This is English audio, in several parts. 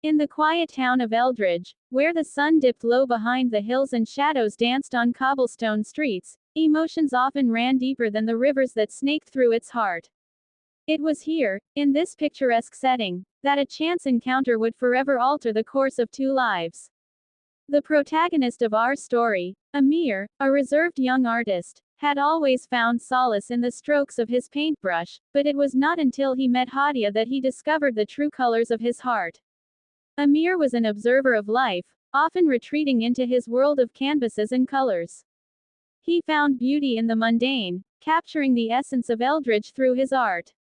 In the quiet town of Eldridge, where the sun dipped low behind the hills and shadows danced on cobblestone streets, emotions often ran deeper than the rivers that snaked through its heart. It was here, in this picturesque setting, that a chance encounter would forever alter the course of two lives. The protagonist of our story, Amir, a reserved young artist, had always found solace in the strokes of his paintbrush, but it was not until he met Haadiya that he discovered the true colors of his heart. Amir was an observer of life, often retreating into his world of canvases and colors. He found beauty in the mundane, capturing the essence of Eldridge through his art.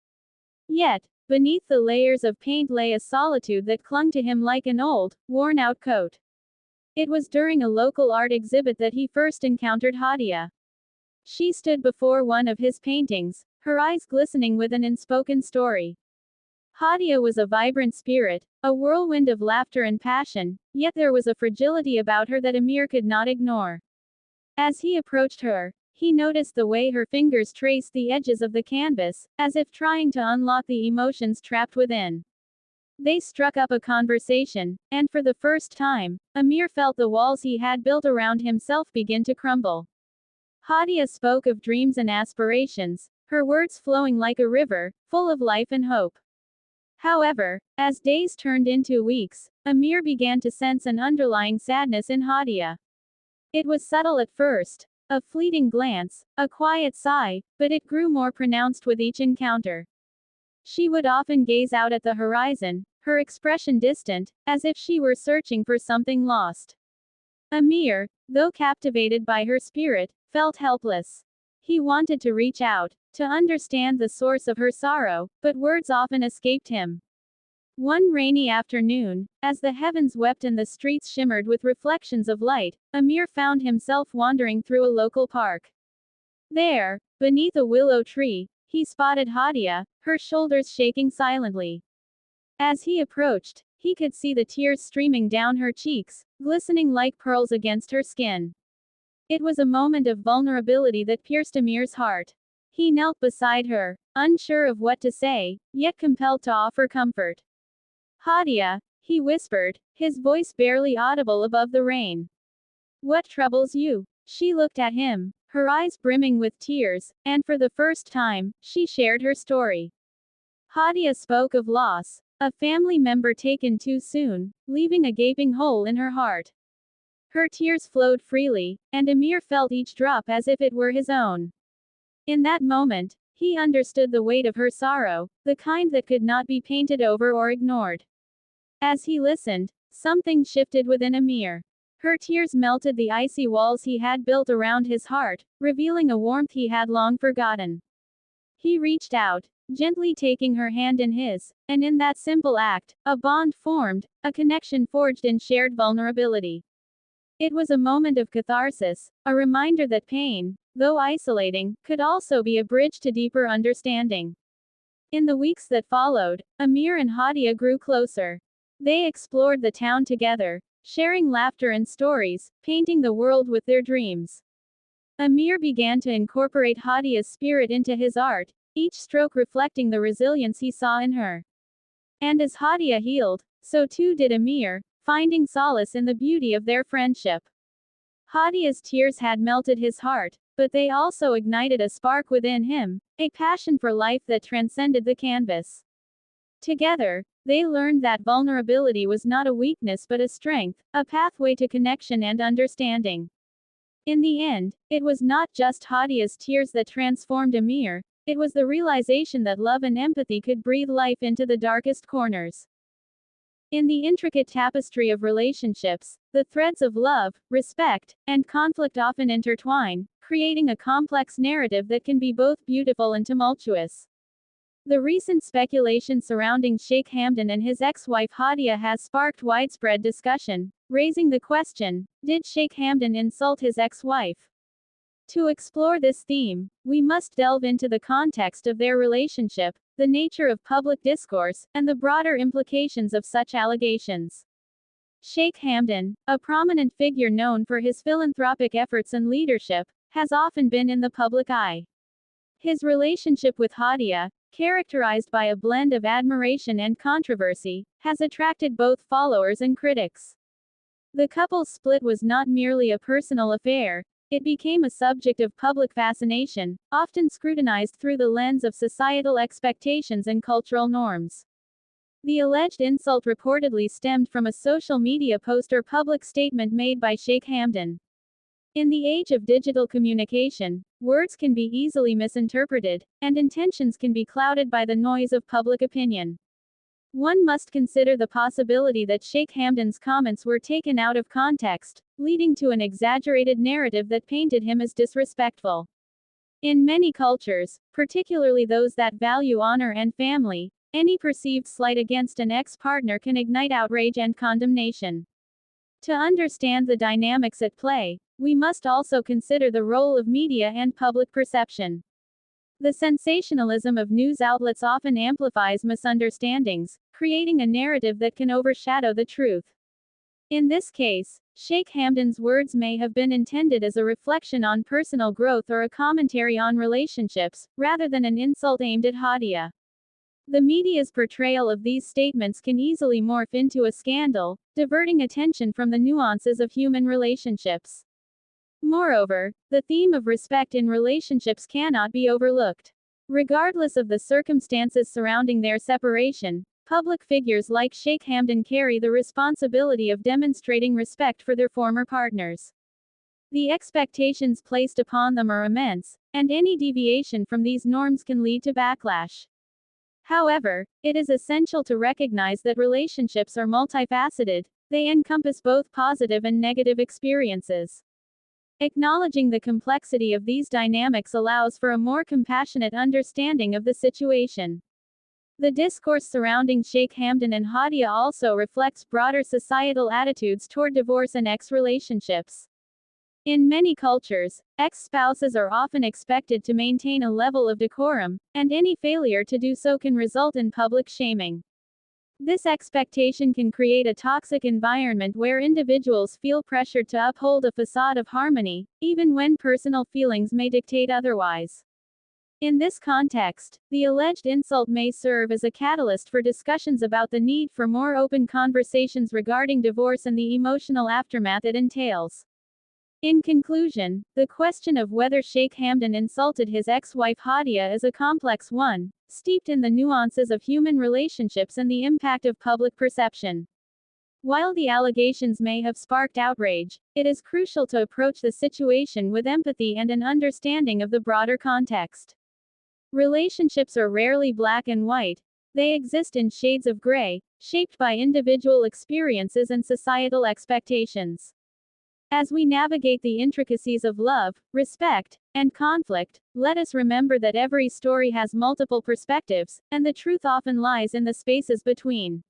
Yet, beneath the layers of paint lay a solitude that clung to him like an old, worn-out coat. It was during a local art exhibit that he first encountered Haadiya. She stood before one of his paintings, her eyes glistening with an unspoken story. Haadiya was a vibrant spirit, a whirlwind of laughter and passion, yet there was a fragility about her that Amir could not ignore. As he approached her, he noticed the way her fingers traced the edges of the canvas, as if trying to unlock the emotions trapped within. They struck up a conversation, and for the first time, Amir felt the walls he had built around himself begin to crumble. Haadiya spoke of dreams and aspirations, her words flowing like a river, full of life and hope. However, as days turned into weeks, Amir began to sense an underlying sadness in Haadiya. It was subtle at first, a fleeting glance, a quiet sigh, but it grew more pronounced with each encounter. She would often gaze out at the horizon, her expression distant, as if she were searching for something lost. Amir, though captivated by her spirit, felt helpless. He wanted to reach out, to understand the source of her sorrow, but words often escaped him. One rainy afternoon, as the heavens wept and the streets shimmered with reflections of light, Amir found himself wandering through a local park. There, beneath a willow tree, he spotted Haadiya, her shoulders shaking silently. As he approached, he could see the tears streaming down her cheeks, glistening like pearls against her skin. It was a moment of vulnerability that pierced Amir's heart. He knelt beside her, unsure of what to say, yet compelled to offer comfort. Haadiya, he whispered, his voice barely audible above the rain. What troubles you? She looked at him, her eyes brimming with tears, and for the first time, she shared her story. Haadiya spoke of loss, a family member taken too soon, leaving a gaping hole in her heart. Her tears flowed freely, and Amir felt each drop as if it were his own. In that moment, he understood the weight of her sorrow, the kind that could not be painted over or ignored. As he listened, something shifted within Amir. Her tears melted the icy walls he had built around his heart, revealing a warmth he had long forgotten. He reached out, gently taking her hand in his, and in that simple act, a bond formed, a connection forged in shared vulnerability. It was a moment of catharsis, a reminder that pain, though isolating, could also be a bridge to deeper understanding. In the weeks that followed, Amir and Haadiya grew closer. They explored the town together, sharing laughter and stories, painting the world with their dreams. Amir began to incorporate Haadiya's spirit into his art, each stroke reflecting the resilience he saw in her. And as Haadiya healed, so too did Amir, finding solace in the beauty of their friendship. Haadiya's tears had melted his heart, but they also ignited a spark within him, a passion for life that transcended the canvas. Together, they learned that vulnerability was not a weakness but a strength, a pathway to connection and understanding. In the end, it was not just Haadiya's tears that transformed Amir, it was the realization that love and empathy could breathe life into the darkest corners. In the intricate tapestry of relationships, the threads of love, respect, and conflict often intertwine, creating a complex narrative that can be both beautiful and tumultuous. The recent speculation surrounding Sheikh Hamdan and his ex-wife Haadiya has sparked widespread discussion, raising the question, did Sheikh Hamdan insult his ex-wife? To explore this theme, we must delve into the context of their relationship, the nature of public discourse, and the broader implications of such allegations. Sheikh Hamdan, a prominent figure known for his philanthropic efforts and leadership, has often been in the public eye. His relationship with Haadiya, characterized by a blend of admiration and controversy, has attracted both followers and critics. The couple's split was not merely a personal affair, it became a subject of public fascination, often scrutinized through the lens of societal expectations and cultural norms. The alleged insult reportedly stemmed from a social media post or public statement made by Sheikh Hamdan. In the age of digital communication, words can be easily misinterpreted, and intentions can be clouded by the noise of public opinion. One must consider the possibility that Sheikh Hamdan's comments were taken out of context, leading to an exaggerated narrative that painted him as disrespectful. In many cultures, particularly those that value honor and family, any perceived slight against an ex-partner can ignite outrage and condemnation. To understand the dynamics at play, we must also consider the role of media and public perception. The sensationalism of news outlets often amplifies misunderstandings, creating a narrative that can overshadow the truth. In this case, Sheikh Hamdan's words may have been intended as a reflection on personal growth or a commentary on relationships, rather than an insult aimed at Haadiya. The media's portrayal of these statements can easily morph into a scandal, diverting attention from the nuances of human relationships. Moreover, the theme of respect in relationships cannot be overlooked. Regardless of the circumstances surrounding their separation, public figures like Sheikh Hamdan carry the responsibility of demonstrating respect for their former partners. The expectations placed upon them are immense, and any deviation from these norms can lead to backlash. However, it is essential to recognize that relationships are multifaceted, they encompass both positive and negative experiences. Acknowledging the complexity of these dynamics allows for a more compassionate understanding of the situation. The discourse surrounding Sheikh Hamdan and Haadiya also reflects broader societal attitudes toward divorce and ex-relationships. In many cultures, ex-spouses are often expected to maintain a level of decorum, and any failure to do so can result in public shaming. This expectation can create a toxic environment where individuals feel pressured to uphold a facade of harmony, even when personal feelings may dictate otherwise. In this context, the alleged insult may serve as a catalyst for discussions about the need for more open conversations regarding divorce and the emotional aftermath it entails. In conclusion, the question of whether Sheikh Hamdan insulted his ex-wife Haadiya is a complex one, steeped in the nuances of human relationships and the impact of public perception. While the allegations may have sparked outrage, it is crucial to approach the situation with empathy and an understanding of the broader context. Relationships are rarely black and white, they exist in shades of gray, shaped by individual experiences and societal expectations. As we navigate the intricacies of love, respect, and conflict, let us remember that every story has multiple perspectives, and the truth often lies in the spaces between.